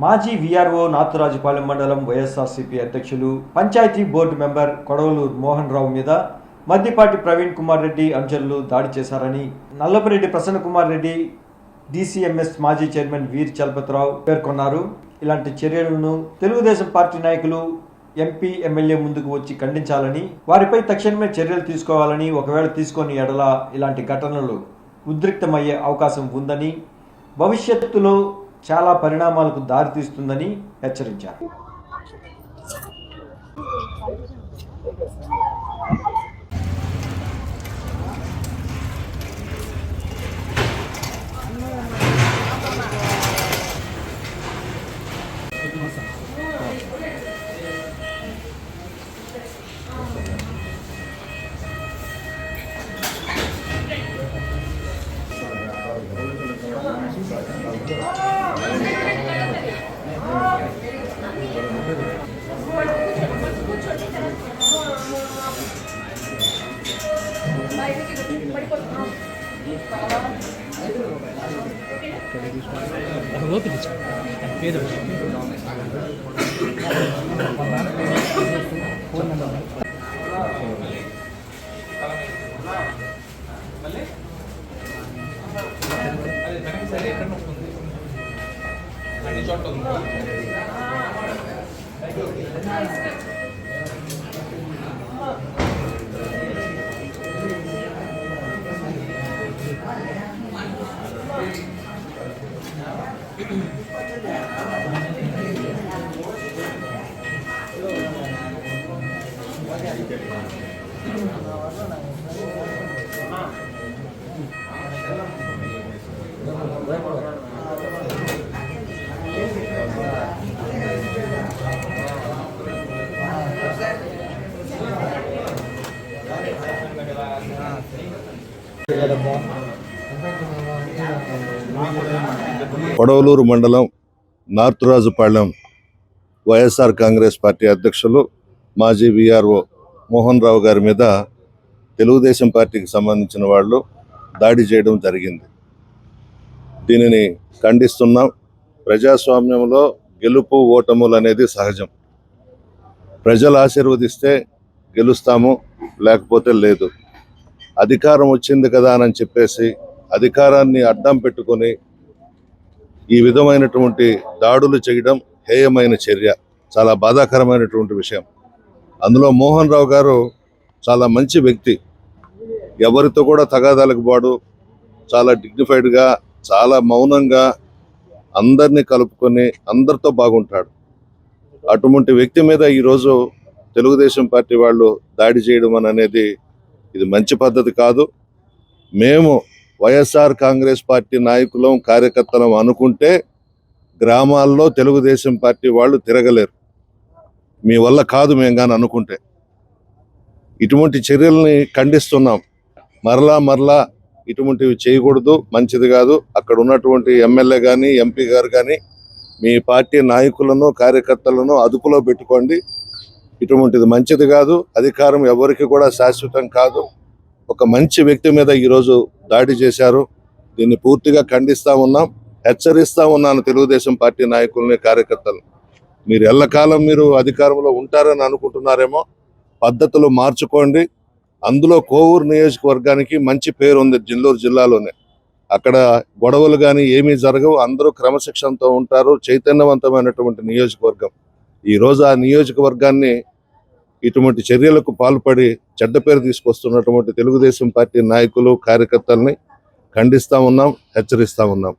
మాజీ వీఆర్ఓ నాతురాజుపాలెం మండలం వైఎస్ఆర్సీపీ అధ్యక్షులు పంచాయతీ బోర్డు మెంబర్ కొడవలూరు మోహన్ రావు మీద మద్దిపాటి ప్రవీణ్ కుమార్ రెడ్డి అనుచరులు దాడి చేశారని నల్లపరెడ్డి ప్రసన్న కుమార్ రెడ్డి డీసీఎంఎస్ మాజీ చైర్మన్ వీర్ చలపతిరావు పేర్కొన్నారు. ఇలాంటి చర్యలను తెలుగుదేశం పార్టీ నాయకులు ఎంపీ ఎమ్మెల్యే ముందుకు వచ్చి ఖండించాలని, వారిపై తక్షణమే చర్యలు తీసుకోవాలని, ఒకవేళ తీసుకొని ఎడల ఇలాంటి ఘటనలు ఉద్రిక్తమయ్యే అవకాశం ఉందని, భవిష్యత్తులో చాలా పరిణామాలకు దారితీస్తుందని హెచ్చరించారు. కొడవలూరు మండలం నార్తురాజుపాలెం వైఎస్ఆర్ కాంగ్రెస్ పార్టీ అధ్యక్షులు మాజీ వీఆర్ఓ మోహన్ రావు గారి మీద తెలుగుదేశం పార్టీకి సంబంధించిన వాళ్ళు దాడి చేయడం జరిగింది. దీనిని ఖండిస్తున్నాం. ప్రజాస్వామ్యంలో గెలుపు ఓటములు అనేది సహజం. ప్రజలు ఆశీర్వదిస్తే గెలుస్తాము, లేకపోతే లేదు. అధికారం వచ్చింది కదా అని చెప్పేసి అధికారాన్ని అడ్డం పెట్టుకొని ఈ విధమైనటువంటి దాడులు చేయడం హేయమైన చర్య, చాలా బాధాకరమైనటువంటి విషయం. అందులో మోహన్ రావు గారు చాలా మంచి వ్యక్తి, ఎవరితో కూడా తగాదాలకు పాడు, చాలా డిగ్నిఫైడ్గా, చాలా మౌనంగా అందరినీ కలుపుకొని అందరితో బాగుంటాడు. అటువంటి వ్యక్తి మీద ఈరోజు తెలుగుదేశం పార్టీ వాళ్ళు దాడి చేయడం అనేది ఇది మంచి పద్ధతి కాదు. మేము వైఎస్ఆర్ కాంగ్రెస్ పార్టీ నాయకులం, కార్యకర్తలం అనుకుంటే గ్రామాల్లో తెలుగుదేశం పార్టీ వాళ్ళు తిరగలేరు. మీ వల్ల కాదు మేము కానీ అనుకుంటే. ఇటువంటి చర్యల్ని ఖండిస్తున్నాం. మరలా ఇటువంటివి చేయకూడదు, మంచిది కాదు. అక్కడ ఉన్నటువంటి ఎమ్మెల్యే కానీ ఎంపీ గారు కానీ మీ పార్టీ నాయకులను కార్యకర్తలను అదుపులో పెట్టుకోండి. ఇటువంటిది మంచిది కాదు. అధికారం ఎవరికి కూడా శాశ్వతం కాదు. ఒక మంచి వ్యక్తి మీద ఈరోజు దాడి చేశారు. దీన్ని పూర్తిగా ఖండిస్తా ఉన్నాం, హెచ్చరిస్తా ఉన్నాను తెలుగుదేశం పార్టీ నాయకుల్ని, కార్యకర్తలు. మీరు ఎల్లకాలం మీరు అధికారంలో ఉంటారని అనుకుంటున్నారేమో, పద్ధతులు మార్చుకోండి. అందులో కోవూరు నియోజకవర్గానికి మంచి పేరు ఉంది నెల్లూరు జిల్లాలోనే. అక్కడ గొడవలు కానీ ఏమీ జరగవు, అందరూ క్రమశిక్షణతో ఉంటారు. చైతన్యవంతమైనటువంటి నియోజకవర్గం. ఈరోజు ఆ నియోజకవర్గాన్ని ఇటువంటి చర్యలకు పాల్పడి చెడ్డ పేరు తీసుకొస్తున్నటువంటి తెలుగుదేశం పార్టీ నాయకులు, కార్యకర్తల్ని ఖండిస్తా ఉన్నాం, హెచ్చరిస్తా ఉన్నాం.